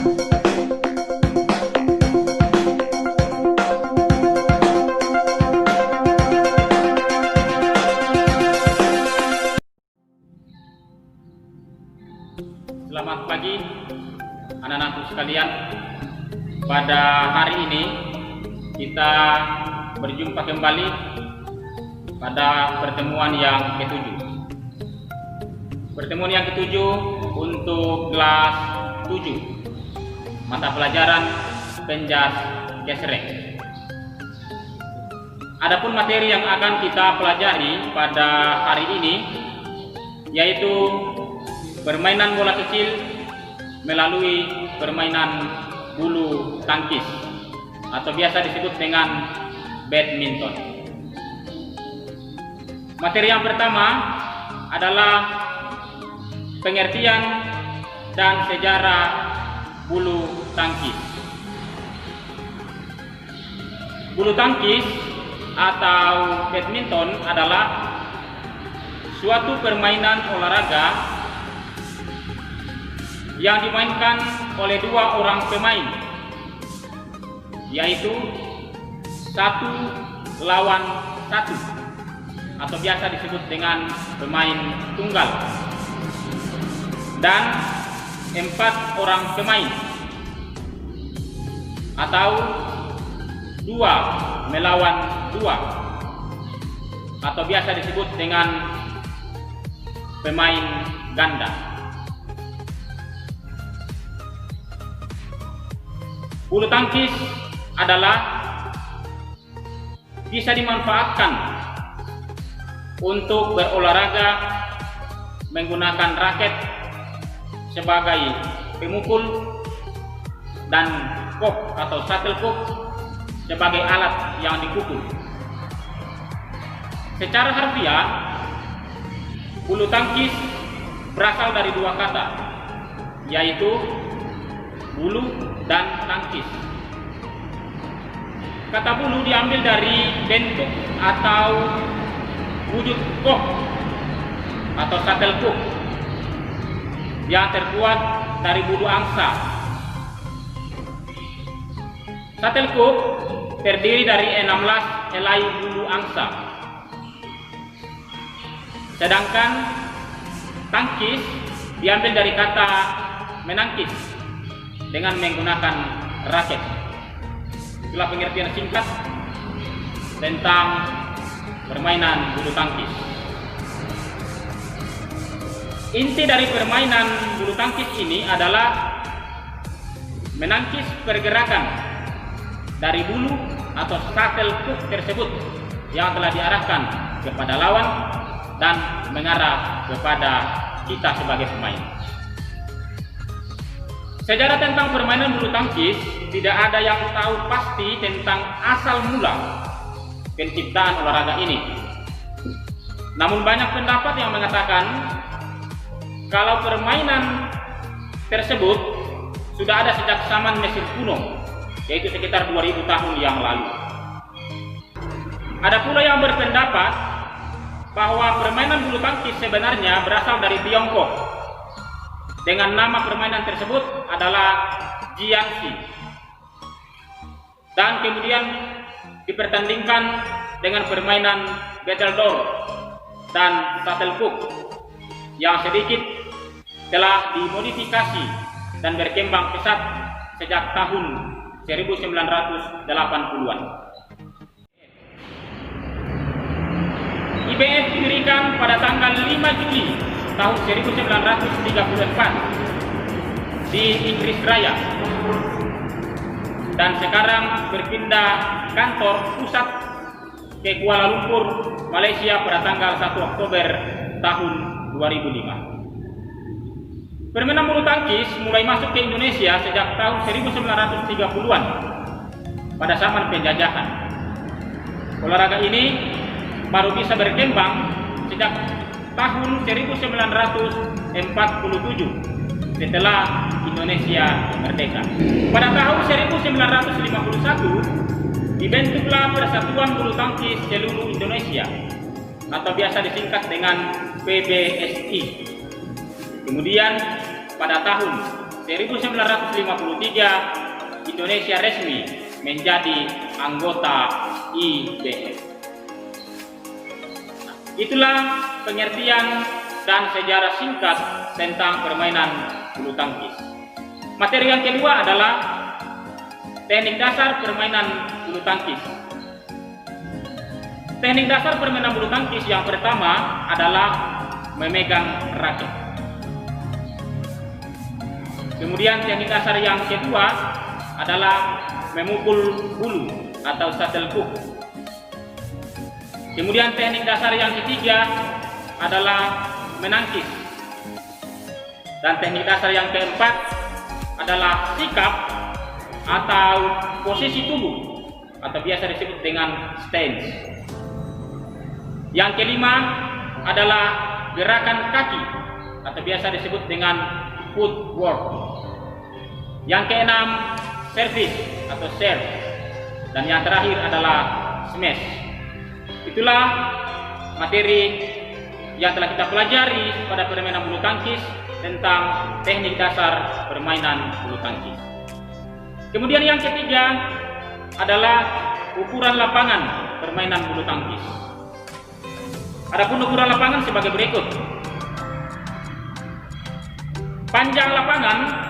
Selamat pagi anak-anakku sekalian. Pada hari ini kita berjumpa kembali pada pertemuan yang ketujuh. Pertemuan yang ketujuh untuk kelas 7 mata pelajaran Penjas Gesrek. Adapun materi yang akan kita pelajari pada hari ini yaitu permainan bola kecil melalui permainan bulu tangkis atau biasa disebut dengan badminton. Materi yang pertama adalah pengertian dan sejarah bulu tangkis. Bulu tangkis atau badminton adalah suatu permainan olahraga yang dimainkan oleh dua orang pemain, yaitu 1 lawan 1 atau biasa disebut dengan pemain tunggal, dan 4 orang pemain atau 2 melawan 2 atau biasa disebut dengan pemain ganda. Bulu tangkis adalah bisa dimanfaatkan untuk berolahraga menggunakan raket sebagai pemukul dan kop atau shuttlecock sebagai alat yang dipukul. Secara harfiah, bulu tangkis berasal dari dua kata, yaitu bulu dan tangkis. Kata bulu diambil dari bentuk atau wujud kop atau shuttlecock yang terbuat dari bulu angsa. Shuttlecock terdiri dari 16 helai bulu angsa, sedangkan tangkis diambil dari kata menangkis dengan menggunakan raket. Itulah pengertian singkat tentang permainan bulu tangkis. Inti dari permainan bulu tangkis ini adalah menangkis pergerakan dari bulu atau shuttlecock tersebut yang telah diarahkan kepada lawan dan mengarah kepada kita sebagai pemain. Sejarah tentang permainan bulu tangkis tidak ada yang tahu pasti tentang asal mula penciptaan olahraga ini. Namun banyak pendapat yang mengatakan kalau permainan tersebut sudah ada sejak zaman Mesir kuno, yaitu sekitar 2000 tahun yang lalu. Ada pula yang berpendapat bahwa permainan bulu tangkis sebenarnya berasal dari Tiongkok, dengan nama permainan tersebut adalah Jiangxi, dan kemudian dipertandingkan dengan permainan battledore dan shuttlecock yang sedikit telah dimodifikasi dan berkembang pesat sejak tahun 1980-an. IBF didirikan pada tanggal 5 Juli tahun 1934 di Inggris Raya, dan sekarang berpindah kantor pusat ke Kuala Lumpur, Malaysia pada tanggal 1 Oktober tahun 2005. Permainan bulu tangkis mulai masuk ke Indonesia sejak tahun 1930-an pada zaman penjajahan. Olahraga ini baru bisa berkembang sejak tahun 1947 setelah Indonesia merdeka. Pada tahun 1951 dibentuklah Persatuan Bulu Tangkis Seluruh Indonesia atau biasa disingkat dengan PBSI. Kemudian pada tahun 1953 Indonesia resmi menjadi anggota IBF. Itulah pengertian dan sejarah singkat tentang permainan bulu tangkis. Materi yang kedua adalah teknik dasar permainan bulu tangkis. Teknik dasar permainan bulu tangkis yang pertama adalah memegang raket. Kemudian teknik dasar yang kedua adalah memukul bulu atau shuttlecock. Kemudian teknik dasar yang ketiga adalah menangkis. Dan teknik dasar yang keempat adalah sikap atau posisi tubuh atau biasa disebut dengan stance. Yang kelima adalah gerakan kaki atau biasa disebut dengan footwork. Yang keenam service atau serve, dan yang terakhir adalah smash. Itulah materi yang telah kita pelajari pada permainan bulu tangkis tentang teknik dasar permainan bulu tangkis. Kemudian yang ketiga adalah ukuran lapangan permainan bulu tangkis. Adapun ukuran lapangan sebagai berikut. Panjang lapangan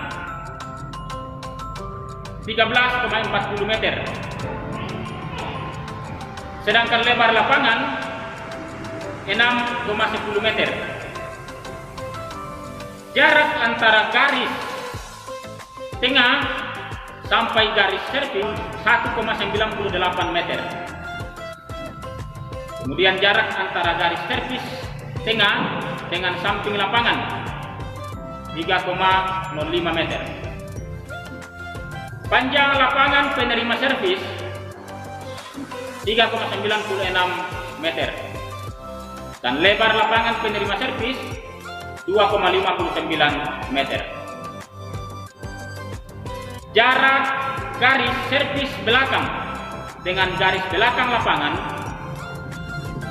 13,40 meter. Sedangkan lebar lapangan 6,10 meter. Jarak antara garis tengah sampai garis serving 1,98 meter. Kemudian jarak antara garis servis tengah dengan samping lapangan 3,05 meter. Panjang lapangan penerima servis 3,96 meter. Dan lebar lapangan penerima servis 2,59 meter. Jarak garis servis belakang dengan garis belakang lapangan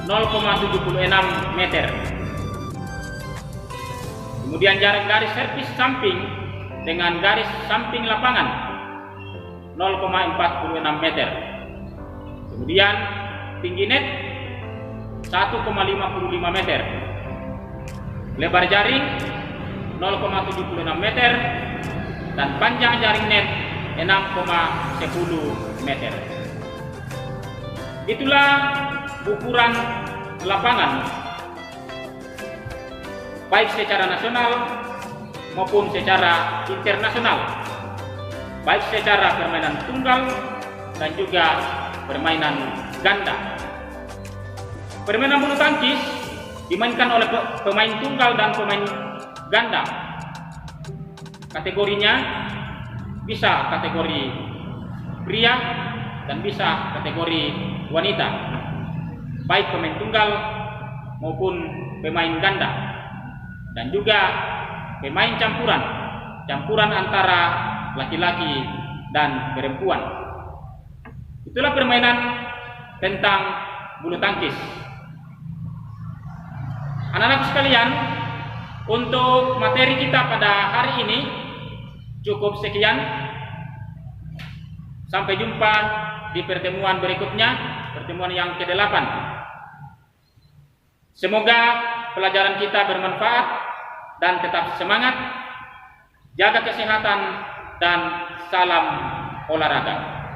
0,76 meter. Kemudian jarak garis servis samping dengan garis samping lapangan 0,46 meter. Kemudian tinggi net 1,55 meter. Lebar jaring 0,76 meter dan panjang jaring net 6,10 meter. Itulah ukuran lapangan baik secara nasional maupun secara internasional, baik secara permainan tunggal dan juga permainan ganda. Permainan bulu tangkis dimainkan oleh pemain tunggal dan pemain ganda. Kategorinya bisa kategori pria dan bisa kategori wanita, baik pemain tunggal maupun pemain ganda, dan juga pemain campuran antara laki-laki dan perempuan. Itulah permainan tentang bulu tangkis. Anak-anak sekalian, untuk materi kita pada hari ini cukup sekian. Sampai jumpa di pertemuan berikutnya, pertemuan yang ke-8. Semoga pelajaran kita bermanfaat dan tetap semangat. Jaga kesehatan dan salam olahraga.